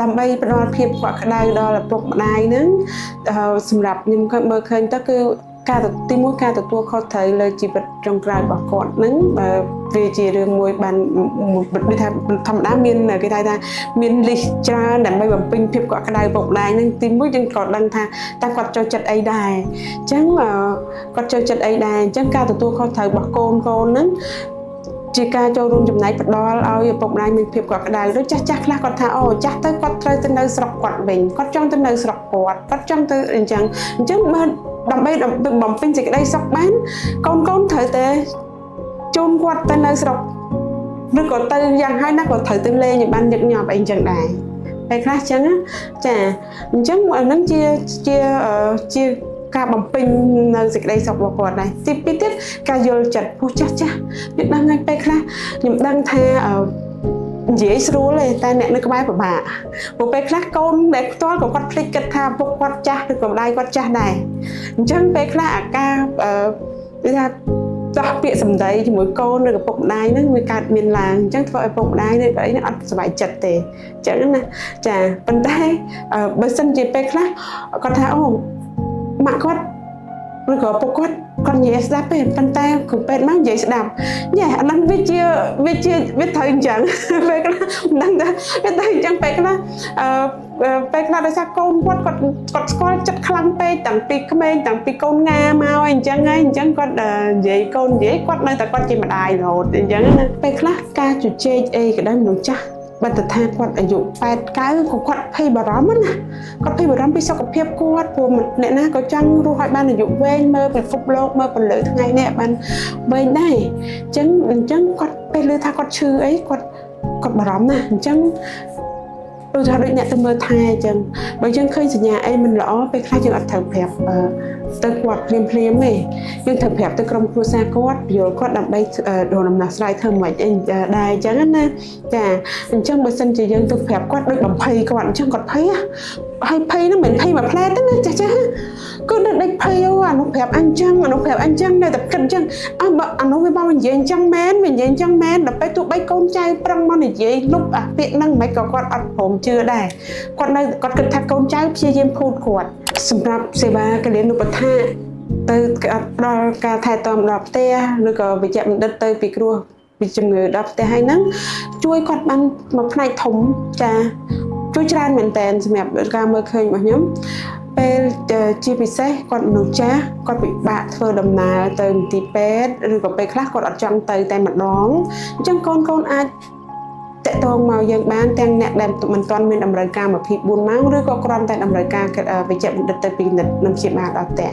ដើម្បីផ្ដល់ភាពកក់ក្ដៅដល់ឪពុកម្ដាយហ្នឹងសម្រាប់ខ្ញុំក៏មើលឃើញទៅគឺការទីមួយការទទួលខុសត្រូវលើជីវិតចុងក្រោយរបស់គាត់ហ្នឹងបើវាជារឿងមួយបានដូចថាធម្មតាមានគេថាមានលិសច្រើនដើម្បីបំពេញភាពកក់ក្ដៅឪពុកម្ដាយហ្នឹងទីមួយយើងក៏ដឹងថាតើគាត់ចូលចិត្តអីដែរអញ្ចឹងគាត់ចូលចិត្តអីដែរអញ្ចឹងការទទួលខុសត្រូវរបស់កូនហ្នឹងជាការចូលរួមចំណែកផ្ដល់ឲ្យឪពុកម្ដាយមានភាពកក់ក្ដៅដូចចាស់ខ្លះគាត់ថាអូចាស់ទៅគាត់ត្រូវទៅនៅស្រុកគាត់វិញគាត់ចង់ទៅនៅស្រុកគាត់ចង់ទៅអញ្ចឹងមើលដើម្បីបំពេញសេចក្តីសុខបានកូនត្រូវតែជូនគាត់ទៅនៅស្រុកឬក៏ទៅយ៉ាងហើយណាក៏ត្រូវទៅលេងឲ្យបានញឹកញាប់អីអញ្ចឹងដែរពេលខ្លះអញ្ចឹងចាអញ្ចឹងហ្នឹងជាការបំពេញនៅសេចក្តីសុខរបស់គាត់ដែរទីពីរទៀតការយល់ចិត្តពោះចាស់ខ្ញុំដឹងហើយពេលខ្លះខ្ញុំដឹងថានិយាយស្រួលទេតែអ្នកនៅក្បែរពិបាកព្រោះពេលខ្លះកូនដែលផ្ទាល់ក៏គាត់ភ្លេចគិតថាពុកគាត់ចាស់ឬក៏ម្ដាយគាត់ចាស់ដែរអញ្ចឹងពេលខ្លះអាការគឺថាដោះពាក្យសម្ដីជាមួយកូនឬក៏ពុកម្ដាយហ្នឹងវាកើតមានឡើងអញ្ចឹងធ្វើឲ្យពុកម្ដាយឬក៏អីហ្នឹងអត់សុខចិត្តទេអញ្ចឹងណាចាប៉ុន្តែបើសិនជាពេលខ្លះគាត់ថាអូម៉ាក់គាត់ឬក៏ពុកគាត់និយាយស្ដាប់ទេប៉ុន្តែគ្រូពេទ្យមកនិយាយស្ដាប់ញ៉ែអាហ្នឹងវាត្រូវអញ្ចឹងពេលខ្លះមិនដឹងថាវាត្រូវអញ្ចឹងពេលខ្លះពេលខ្លះដោយសារកូនគាត់ស្គាល់ចិត្តខ្លាំងពេកតាំងពីក្មេងតាំងពីកូនងាមកអញ្ចឹងគាត់និយាយគាត់នៅតែគាត់ជាម្ដាយរហូតអញ្ចឹងណាពេលខ្លះការជជែកអីក៏ដោយមនុស្សចាស់បើតថាគាត់អាយុ8-9ក៏គាត់ភ័យបារម្ភណាគាត់ភ័យបារម្ភពីសុខភាពគាត់ព្រោះអ្នកណាក៏ចង់រស់ឲ្យបានអាយុវែងមើលពិភពលោកមើលពលឺថ្ងៃនេះបានវែងដែរអញ្ចឹងគាត់ពេលឮថាគាត់ឈឺអីគាត់បារម្ភណាអញ្ចឹងដូចថាដូចអ្នកទៅមើលថែអញ្ចឹងបើយើងឃើញសញ្ញាអីមិនល្អពេលខ្លះយើងអត់ត្រូវប្រាប់ទៅគាត់ភ្លាមទេយើងត្រូវប្រាប់ទៅក្រុមគ្រួសារគាត់យល់គាត់ដើម្បីរកដំណោះស្រាយធ្វើមិនអីដែរអញ្ចឹងណាចាអញ្ចឹងបើសិនជាយើងទៅប្រាប់គាត់ដូចបំភ័យគាត់អញ្ចឹងគាត់ភ័យហើយភ័យហ្នឹងមិនភ័យមួយផ្លែទេណាចាគឺនៅដេកភ័យអានោះប្រាប់អញ្ចឹងនៅតែគិតអញ្ចឹងបើអានោះវាមកនិយាយអញ្ចឹងមែនដល់ពេលទោះបីកូនចៅប្រឹងមកនិយាយលុបអាពាក្យហ្នឹងមិនក៏គាត់អត់ព្រមជឿដែរគាត់គិតថាកូនចៅព្យាយាមភូតគាត់សម្រាប់សេវាគលានុបដ្ឋាទៅដល់ការថែទាំដល់ផ្ទះឬក៏វិជ្ជបណ្ឌិតទៅពីគ្រោះពីជំងឺដល់ផ្ទះហើយហ្នឹងជួយគាត់បានមួយផ្នែកធំចាជួយច្រើនមែនតើសម្រាប់ការមើលឃើញរបស់ខ្ញុំពេលជាពិសេសគាត់មនុស្សចាស់គាត់ពិបាកធ្វើដំណើរទៅមន្ទីរពេទ្យឬក៏ពេលខ្លះគាត់អត់ចង់ទៅតែម្ដងអញ្ចឹងកូនអាចតាក់ទងមកយើងបានទាំងអ្នកដែលមិនទាន់មានតម្រូវការ24ម៉ោងឬក៏គ្រាន់តែតម្រូវការវិជ្ជបណ្ឌិតទៅពីនិតនឹងព្យាបាលដល់ផ្ទះ